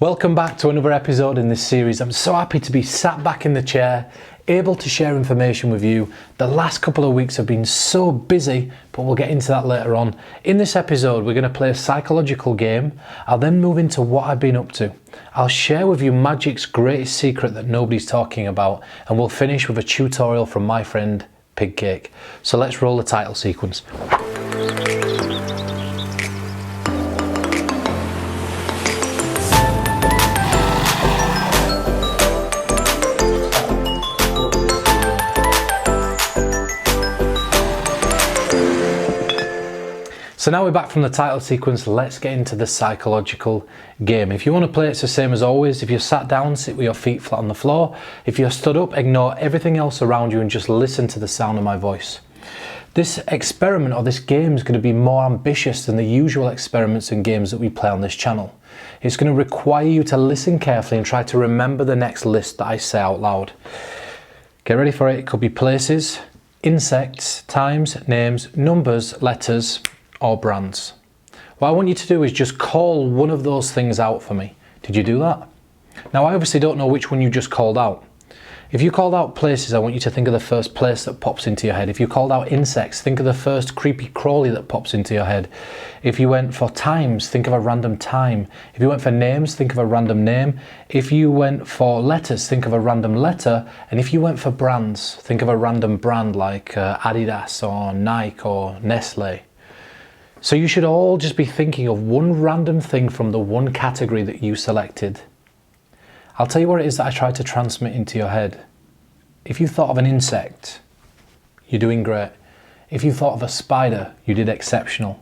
Welcome back to another episode in this series. I'm so happy to be sat back in the chair, able to share information with you. The last couple of weeks have been so busy, but we'll get into that later on. In this episode, we're going to play a psychological game. I'll then move into what I've been up to. I'll share with you magic's greatest secret that nobody's talking about, and we'll finish with a tutorial from my friend PIGCAKE. So let's roll the title sequence. So now we're back from the title sequence, let's get into the psychological game. If you want to play, it's the same as always. If you're sat down, sit with your feet flat on the floor. If you're stood up, ignore everything else around you and just listen to the sound of my voice. This experiment or this game is going to be more ambitious than the usual experiments and games that we play on this channel. It's going to require you to listen carefully and try to remember the next list that I say out loud. Get ready for it. It could be places, insects, times, names, numbers, letters, or brands. What I want you to do is just call one of those things out for me. Did you do that? Now I obviously don't know which one you just called out. If you called out places, I want you to think of the first place that pops into your head. If you called out insects, think of the first creepy crawly that pops into your head. If you went for times, think of a random time. If you went for names, think of a random name. If you went for letters, think of a random letter. And if you went for brands, think of a random brand like Adidas or Nike or Nestle. So you should all just be thinking of one random thing from the one category that you selected. I'll tell you what it is that I tried to transmit into your head. If you thought of an insect, you're doing great. If you thought of a spider, you did exceptional.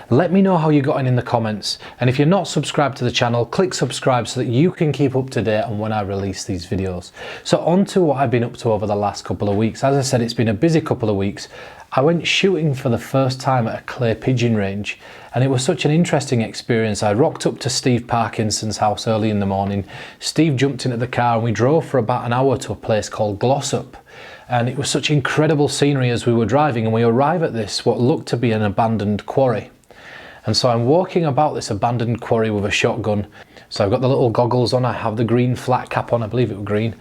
Let me know how you got in the comments, and if you're not subscribed to the channel, click subscribe so that you can keep up to date on when I release these videos. So on to what I've been up to over the last couple of weeks. As I said, it's been a busy couple of weeks. I went shooting for the first time at a clay pigeon range, and it was such an interesting experience. I rocked up to Steve Parkinson's house early in the morning. Steve jumped into the car and we drove for about an hour to a place called Glossop. And it was such incredible scenery as we were driving, and we arrive at this, what looked to be an abandoned quarry. And so I'm walking about this abandoned quarry with a shotgun. So I've got the little goggles on, I have the green flat cap on, I believe it was green.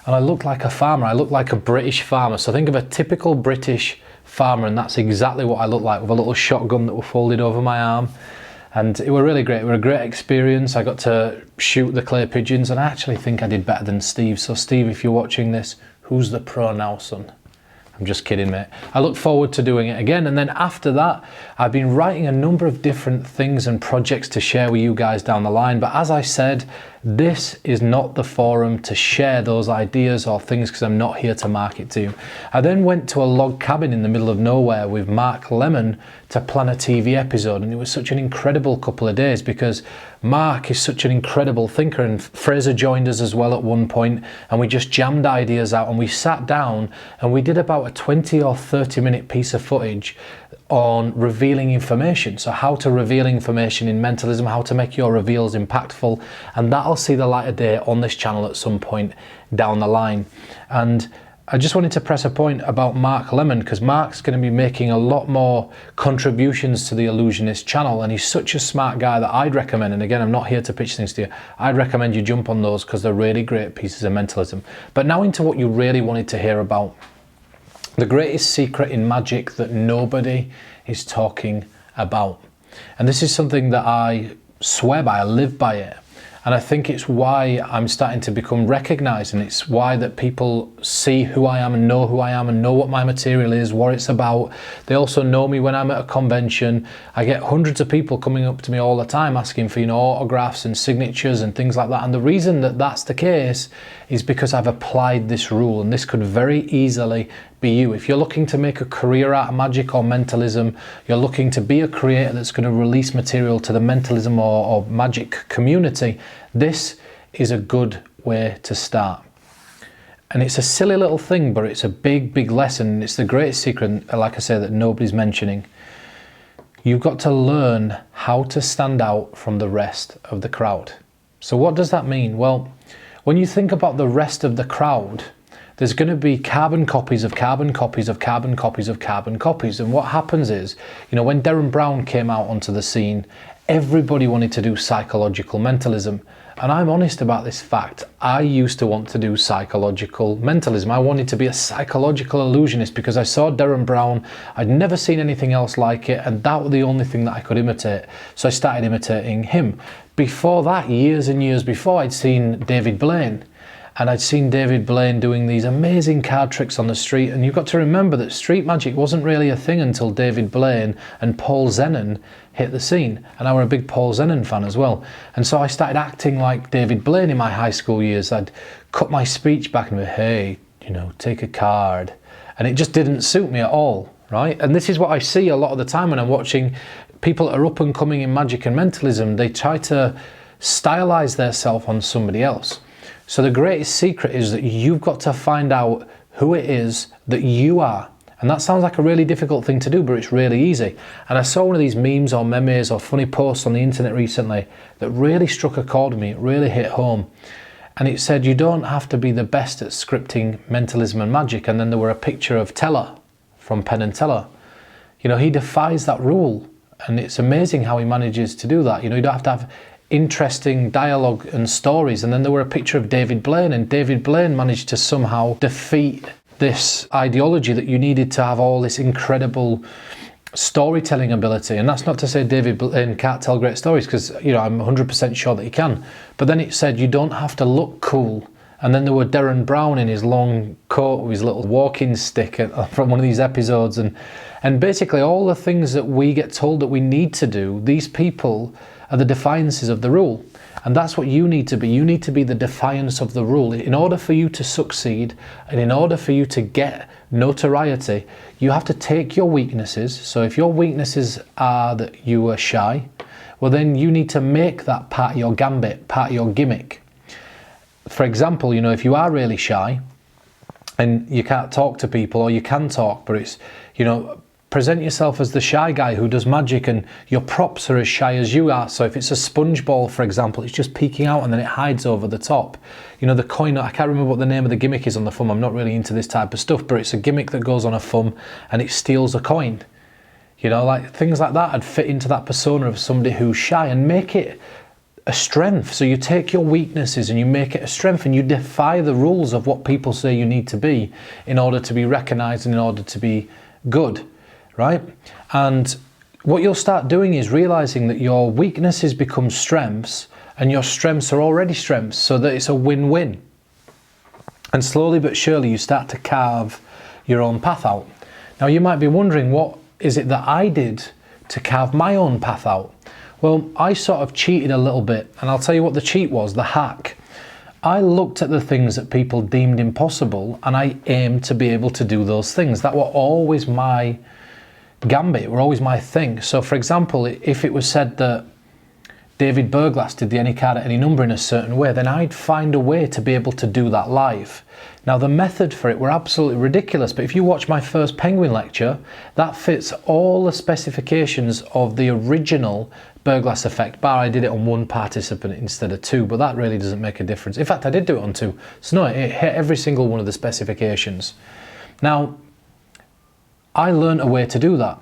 And I look like a farmer, I look like a British farmer. So think of a typical British farmer, and that's exactly what I look like, with a little shotgun that was folded over my arm. And it was really great, it was a great experience. I got to shoot the clay pigeons, and I actually think I did better than Steve. So Steve, if you're watching this, who's the pro now, son? I'm just kidding, mate. I look forward to doing it again. And then after that, I've been writing a number of different things and projects to share with you guys down the line. But as I said, this is not the forum to share those ideas or things, because I'm not here to market to you. I then went to a log cabin in the middle of nowhere with Mark Lemon to plan a TV episode, and it was such an incredible couple of days because Mark is such an incredible thinker, and Fraser joined us as well at one point, and we just jammed ideas out and we sat down and we did about a 20 or 30 minute piece of footage on revealing information. So how to reveal information in mentalism, how to make your reveals impactful, and that'll see the light of day on this channel at some point down the line. And I just wanted to press a point about Mark Lemon, because Mark's going to be making a lot more contributions to the Ellusionist channel, and he's such a smart guy that I'd recommend, and again, I'm not here to pitch things to you, I'd recommend you jump on those because they're really great pieces of mentalism. But now into what you really wanted to hear about. The greatest secret in magic that nobody is talking about. And this is something that I swear by, I live by it. And I think it's why I'm starting to become recognized, and it's why that people see who I am and know who I am and know what my material is, what it's about. They also know me when I'm at a convention. I get hundreds of people coming up to me all the time asking for, autographs and signatures and things like that. And the reason that that's the case is because I've applied this rule, and this could very easily be you. If you're looking to make a career out of magic or mentalism, you're looking to be a creator that's going to release material to the mentalism or magic community, this is a good way to start. And it's a silly little thing, but it's a big, big lesson. It's the greatest secret, like I say, that nobody's mentioning. You've got to learn how to stand out from the rest of the crowd. So what does that mean? Well, when you think about the rest of the crowd, there's going to be carbon copies of carbon copies of carbon copies of carbon copies. And what happens is, when Derren Brown came out onto the scene, everybody wanted to do psychological mentalism. And I'm honest about this fact. I used to want to do psychological mentalism. I wanted to be a psychological illusionist because I saw Derren Brown. I'd never seen anything else like it, and that was the only thing that I could imitate. So I started imitating him. Before that, years and years before, I'd seen David Blaine. And I'd seen David Blaine doing these amazing card tricks on the street. And you've got to remember that street magic wasn't really a thing until David Blaine and Paul Zenon hit the scene. And I were a big Paul Zenon fan as well. And so I started acting like David Blaine in my high school years. I'd cut my speech back and be, hey, you know, take a card. And it just didn't suit me at all, right? And this is what I see a lot of the time when I'm watching people that are up and coming in magic and mentalism. They try to stylize themselves on somebody else. So the greatest secret is that you've got to find out who it is that you are. And that sounds like a really difficult thing to do, but it's really easy. And I saw one of these memes or memes or funny posts on the internet recently that really struck a chord with me. It really hit home. And it said, you don't have to be the best at scripting mentalism and magic. And then there were a picture of Teller from Penn and Teller. You know, he defies that rule. And it's amazing how he manages to do that. You know, you don't have to have interesting dialogue and stories. And then there were a picture of David Blaine, and David Blaine managed to somehow defeat this ideology that you needed to have all this incredible storytelling ability. And that's not to say David Blaine can't tell great stories, because, you know, I'm 100% sure that he can. But then it said you don't have to look cool. And then there were Derren Brown in his long coat with his little walking stick from one of these episodes. And basically all the things that we get told that we need to do, these people are the defiances of the rule. And that's what you need to be. You need to be the defiance of the rule. In order for you to succeed and in order for you to get notoriety, you have to take your weaknesses. So if your weaknesses are that you are shy, well then you need to make that part of your gambit, part of your gimmick. For example, you know, if you are really shy and you can't talk to people, or you can talk, but it's, you know, present yourself as the shy guy who does magic and your props are as shy as you are. So if it's a sponge ball, for example, it's just peeking out and then it hides over the top. You know, the coin, I can't remember what the name of the gimmick is on the thumb. I'm not really into this type of stuff, but it's a gimmick that goes on a thumb and it steals a coin. You know, like things like that would fit into that persona of somebody who's shy and make it a strength. So you take your weaknesses and you make it a strength, and you defy the rules of what people say you need to be in order to be recognized and in order to be good. Right? And what you'll start doing is realizing that your weaknesses become strengths and your strengths are already strengths, so that it's a win-win. And slowly but surely you start to carve your own path out. Now you might be wondering, what is it that I did to carve my own path out? Well, I sort of cheated a little bit, and I'll tell you what the cheat was, the hack. I looked at the things that people deemed impossible and I aimed to be able to do those things. That were always my gambit, were always my thing. So for example, if it was said that David Burglass did the any card at any number in a certain way, then I'd find a way to be able to do that live. Now the method for it were absolutely ridiculous, but if you watch my first Penguin lecture, that fits all the specifications of the original Burglass effect, bar I did it on one participant instead of two, but that really doesn't make a difference. In fact, I did do it on two. So no, it hit every single one of the specifications. Now, I learned a way to do that.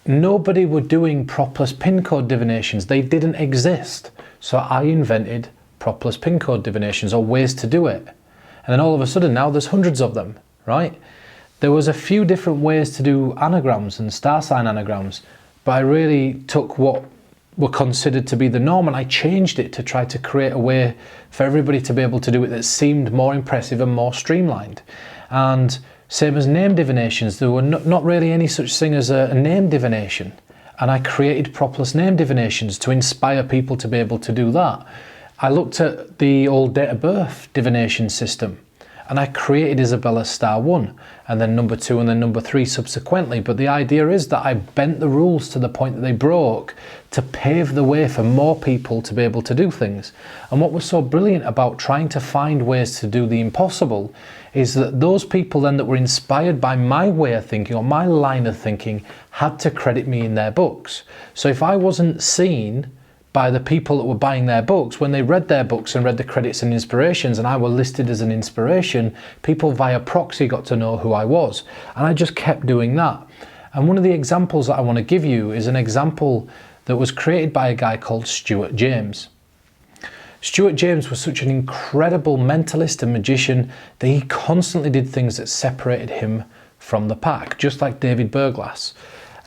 Nobody were doing Propolis pin code divinations. They didn't exist. So I invented Propolis pin code divinations, or ways to do it. And then all of a sudden now there's hundreds of them, right? There was a few different ways to do anagrams and star sign anagrams, but I really took what were considered to be the norm and I changed it to try to create a way for everybody to be able to do it that seemed more impressive and more streamlined. And same as name divinations, there were not really any such thing as a name divination. And I created Propolis name divinations to inspire people to be able to do that. I looked at the old date of birth divination system and I created Isabella star 1 and then number 2 and then number 3 subsequently. But the idea is that I bent the rules to the point that they broke to pave the way for more people to be able to do things. And what was so brilliant about trying to find ways to do the impossible is that those people then that were inspired by my way of thinking or my line of thinking had to credit me in their books. So if I wasn't seen by the people that were buying their books, when they read their books and read the credits and inspirations and I were listed as an inspiration, people via proxy got to know who I was. And I just kept doing that. And one of the examples that I want to give you is an example that was created by a guy called Stuart James. Stuart James was such an incredible mentalist and magician that he constantly did things that separated him from the pack, just like David Berglas.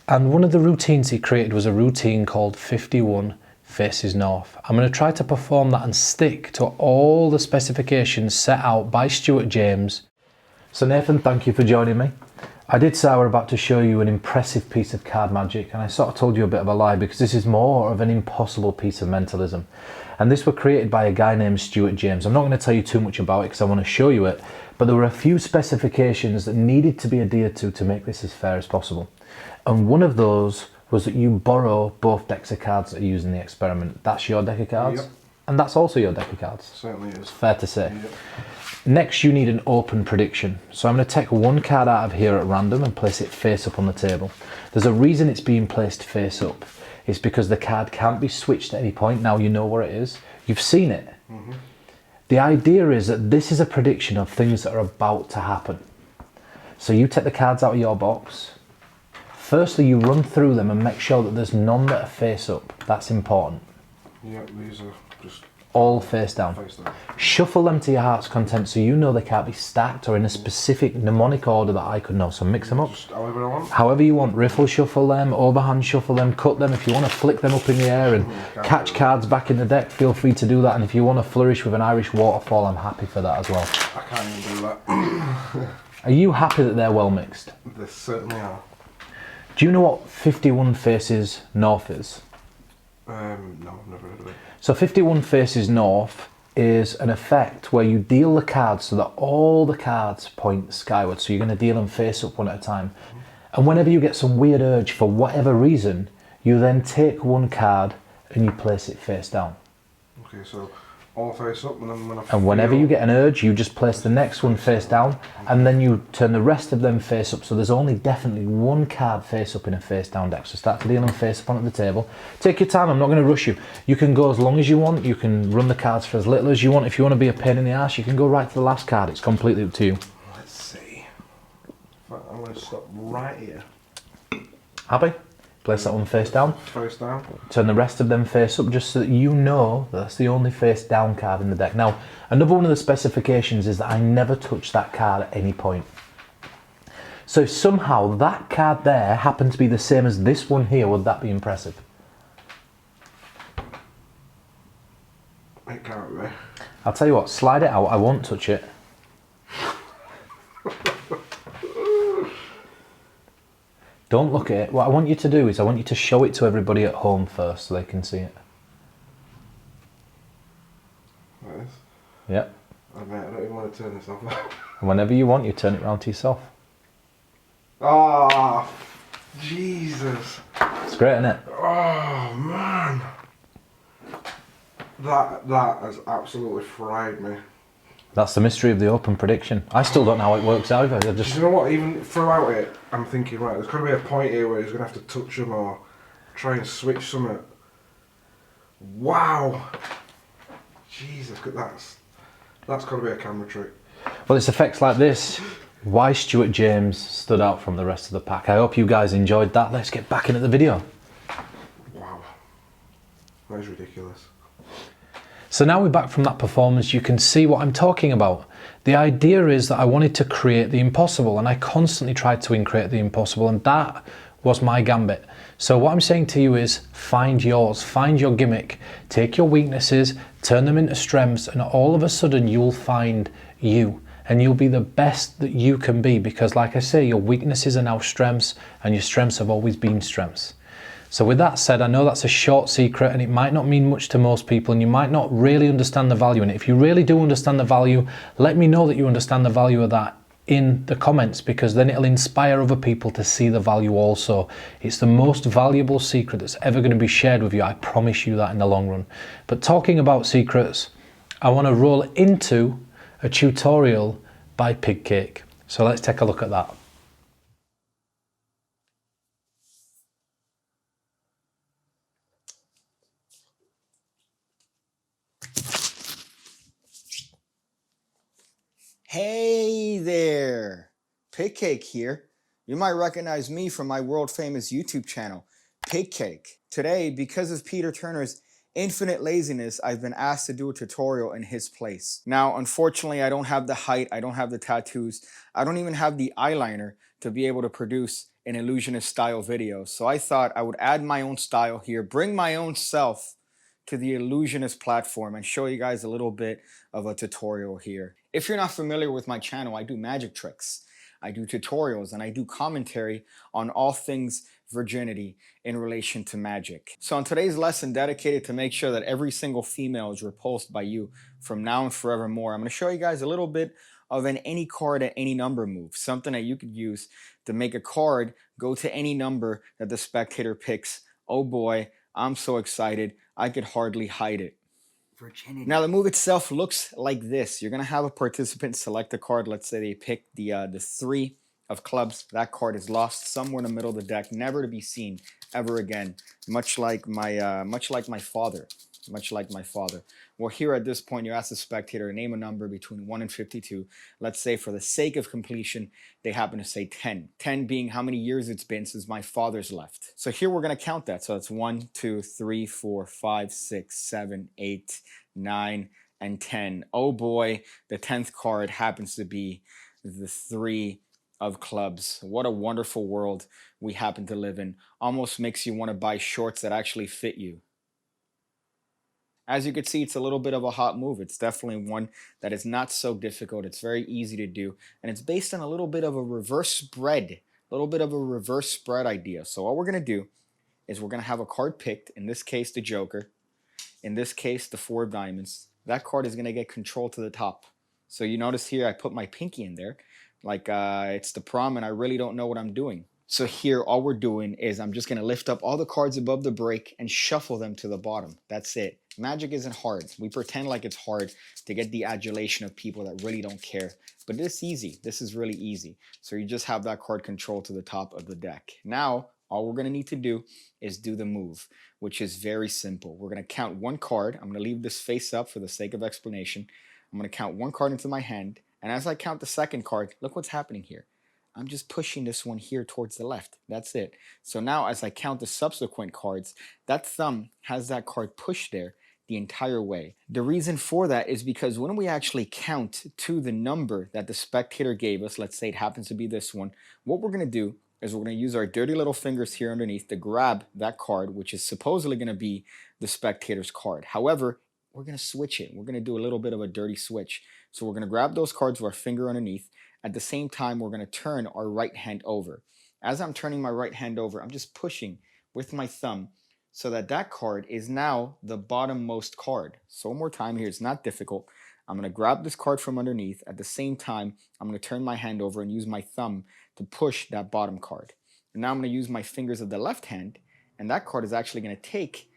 And one of the routines he created was a routine called 51 Faces North. I'm going to try to perform that and stick to all the specifications set out by Stuart James. So Nathan, thank you for joining me. I did say I were about to show you an impressive piece of card magic, and I sort of told you a bit of a lie because this is more of an impossible piece of mentalism. And this were created by a guy named Stuart James. I'm not going to tell you too much about it because I want to show you it, but there were a few specifications that needed to be adhered to make this as fair as possible. And one of those was that you borrow both decks of cards that are used in the experiment. That's your deck of cards, yep. And that's also your deck of cards. Certainly is. Fair to say. Yep. Next, you need an open prediction. So I'm going to take one card out of here at random and place it face up on the table. There's a reason it's being placed face up. It's because the card can't be switched at any point. Now you know where it is. You've seen it. Mm-hmm. The idea is that this is a prediction of things that are about to happen. So you take the cards out of your box. Firstly, you run through them and make sure that there's none that are face up. That's important. Yeah, these are just all face down. Shuffle them to your heart's content so you know they can't be stacked or in a specific mnemonic order that I could know. So mix them up. Just however I want. However you want. Riffle shuffle them, overhand shuffle them, cut them. If you want to flick them up in the air and catch cards back in the deck, feel free to do that. And if you want to flourish with an Irish waterfall, I'm happy for that as well. I can't even do that. Are you happy that they're well mixed? They certainly are. Do you know what 51 Faces North is? No, I've never heard of it. So 51 Faces North is an effect where you deal the cards so that all the cards point skyward. So you're going to deal them face up one at a time. And whenever you get some weird urge for whatever reason, you then take one card and you place it face down. Okay, so all face up, and then when whenever you get an urge, you just place the next one face down, and then you turn the rest of them face up. So there's only definitely one card face up in a face down deck. So start to deal them face up on the table. Take your time, I'm not going to rush you. You can go as long as you want, you can run the cards for as little as you want. If you want to be a pain in the arse, you can go right to the last card. It's completely up to you. Let's see. I'm going to stop right here. Happy? Place that one face down. Face down. Turn the rest of them face up just so that you know that's the only face down card in the deck. Now, another one of the specifications is that I never touch that card at any point. So if somehow that card there happened to be the same as this one here, would that be impressive? It can't be. I'll tell you what, slide it out, I won't touch it. Don't look at it. What I want you to do is I want you to show it to everybody at home first so they can see it. Like this? Yep. I don't even want to turn this off. And whenever you want, you turn it round to yourself. Oh, Jesus. It's great, isn't it? Oh, man. That has absolutely fried me. That's the mystery of the open prediction. I still don't know how it works either. Do you know what? Even throughout it, I'm thinking, right, there's got to be a point here where he's going to have to touch them or try and switch something. Wow. Jesus, that's got to be a camera trick. Well, it's effects like this why Stuart James stood out from the rest of the pack. I hope you guys enjoyed that. Let's get back into the video. Wow. That is ridiculous. So now we're back from that performance, you can see what I'm talking about. The idea is that I wanted to create the impossible, and I constantly tried to create the impossible, and that was my gambit. So what I'm saying to you is find yours, find your gimmick, take your weaknesses, turn them into strengths, and all of a sudden you'll find you. And you'll be the best that you can be, because like I say, your weaknesses are now strengths and your strengths have always been strengths. So with that said, I know that's a short secret and it might not mean much to most people and you might not really understand the value in it. If you really do understand the value, let me know that you understand the value of that in the comments, because then it'll inspire other people to see the value also. It's the most valuable secret that's ever going to be shared with you. I promise you that in the long run. But talking about secrets, I want to roll into a tutorial by PIGCAKE. So let's take a look at that. Hey there, PIGCAKE here. You might recognize me from my world famous YouTube channel, PIGCAKE. Today, because of Peter Turner's infinite laziness, I've been asked to do a tutorial in his place. Now, unfortunately, I don't have the height, I don't have the tattoos, I don't even have the eyeliner to be able to produce an Ellusionist style video. So I thought I would add my own style here, bring my own self to the Ellusionist platform and show you guys a little bit of a tutorial here. If you're not familiar with my channel, I do magic tricks, I do tutorials, and I do commentary on all things virginity in relation to magic. So in today's lesson, dedicated to make sure that every single female is repulsed by you from now and forevermore, I'm going to show you guys a little bit of an any card at any number move, something that you could use to make a card go to any number that the spectator picks. Oh boy, I'm so excited, I could hardly hide it. Virginity. Now the move itself looks like this. You're gonna have a participant select a card. Let's say they pick the 3 of clubs. That card is lost somewhere in the middle of the deck, never to be seen ever again. Much like my father. Well, here at this point, you ask the spectator to name a number between 1 and 52. Let's say for the sake of completion, they happen to say 10. 10 being how many years it's been since my father's left. So here we're going to count that. So it's 1, 2, 3, 4, 5, 6, 7, 8, 9, and 10. Oh boy, the 10th card happens to be the 3 of clubs. What a wonderful world we happen to live in. Almost makes you want to buy shorts that actually fit you. As you can see, it's a little bit of a hot move. It's definitely one that is not so difficult. It's very easy to do. And it's based on a little bit of a reverse spread. Idea. So all we're going to do is we're going to have a card picked. In this case, the Joker. In this case, the 4 of diamonds. That card is going to get control to the top. So you notice here I put my pinky in there. Like it's the prom and I really don't know what I'm doing. So here all we're doing is I'm just going to lift up all the cards above the break and shuffle them to the bottom. That's it. Magic isn't hard. We pretend like it's hard to get the adulation of people that really don't care. But it's easy. This is really easy. So you just have that card control to the top of the deck. Now, all we're going to need to do is do the move, which is very simple. We're going to count 1 card. I'm going to leave this face up for the sake of explanation. I'm going to count 1 card into my hand. And as I count the 2nd card, look what's happening here. I'm just pushing this one here towards the left. That's it. So now as I count the subsequent cards, that thumb has that card pushed there the entire way. The reason for that is because when we actually count to the number that the spectator gave us, let's say it happens to be this one, what we're going to do is we're going to use our dirty little fingers here underneath to grab that card, which is supposedly going to be the spectator's card. However, we're going to switch it. We're going to do a little bit of a dirty switch. So we're going to grab those cards with our finger underneath. At the same time, we're going to turn our right hand over. As I'm turning my right hand over, I'm just pushing with my thumb so that that card is now the bottommost card. So one more time here, it's not difficult. I'm going to grab this card from underneath. At the same time, I'm going to turn my hand over and use my thumb to push that bottom card. And now I'm going to use my fingers of the left hand, and that card is actually going to take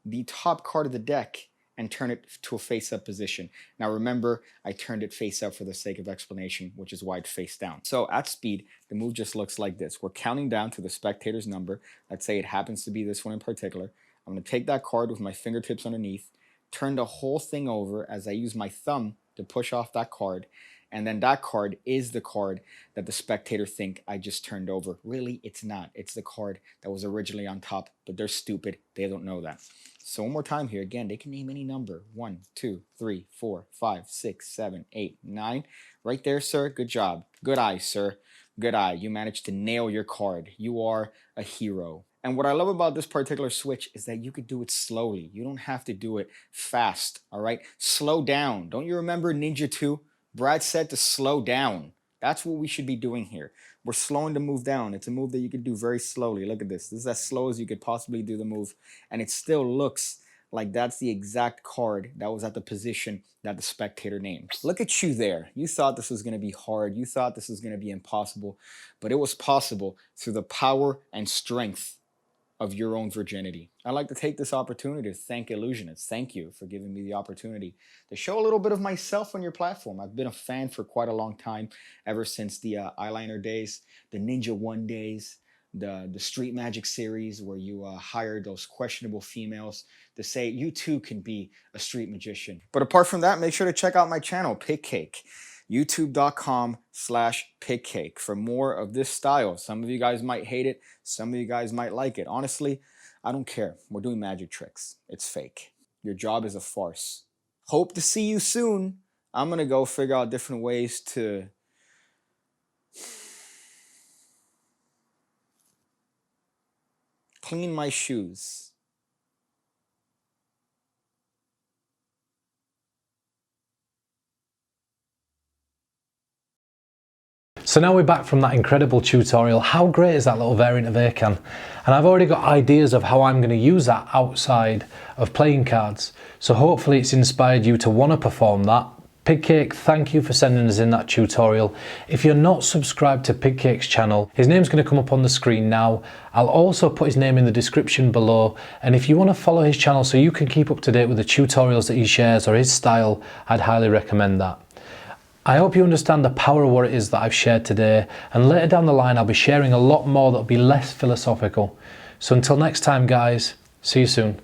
the top card of the deck and turn it to a face-up position. Now remember, I turned it face-up for the sake of explanation, which is why it's face down. So at speed, the move just looks like this. We're counting down to the spectator's number. Let's say it happens to be this one in particular. I'm going to take that card with my fingertips underneath, turn the whole thing over as I use my thumb to push off that card, and then that card is the card that the spectator think I just turned over. Really, it's not. It's the card that was originally on top, but they're stupid. They don't know that. So one more time here. Again, they can name any number. 1, 2, 3, 4, 5, 6, 7, 8, 9. Right there, sir. Good job. Good eye, sir. Good eye. You managed to nail your card. You are a hero. And what I love about this particular switch is that you could do it slowly. You don't have to do it fast, all right? Slow down. Don't you remember Ninja 2? Brad said to slow down. That's what we should be doing here. We're slowing the move down. It's a move that you could do very slowly. Look at this. This is as slow as you could possibly do the move. And it still looks like that's the exact card that was at the position that the spectator named. Look at you there. You thought this was going to be hard. You thought this was going to be impossible. But it was possible through the power and strength of your own virginity. I'd like to take this opportunity to thank Ellusionist. Thank you for giving me the opportunity to show a little bit of myself on your platform. I've been a fan for quite a long time, ever since the eyeliner days, the Ninja 1 days, the Street Magic series where you hired those questionable females to say you too can be a street magician. But apart from that, make sure to check out my channel, PIGCAKE. YouTube.com/PIGCAKE for more of this style. Some of you guys might hate it. Some of you guys might like it. Honestly, I don't care. We're doing magic tricks. It's fake. Your job is a farce. Hope to see you soon. I'm going to go figure out different ways to clean my shoes. So now we're back from that incredible tutorial. How great is that little variant of ACAN? And I've already got ideas of how I'm going to use that outside of playing cards. So hopefully it's inspired you to want to perform that. PIGCAKE, thank you for sending us in that tutorial. If you're not subscribed to PIGCAKE's channel, his name's going to come up on the screen now. I'll also put his name in the description below. And if you want to follow his channel so you can keep up to date with the tutorials that he shares or his style, I'd highly recommend that. I hope you understand the power of what it is that I've shared today, and later down the line I'll be sharing a lot more that'll be less philosophical. So until next time guys, see you soon.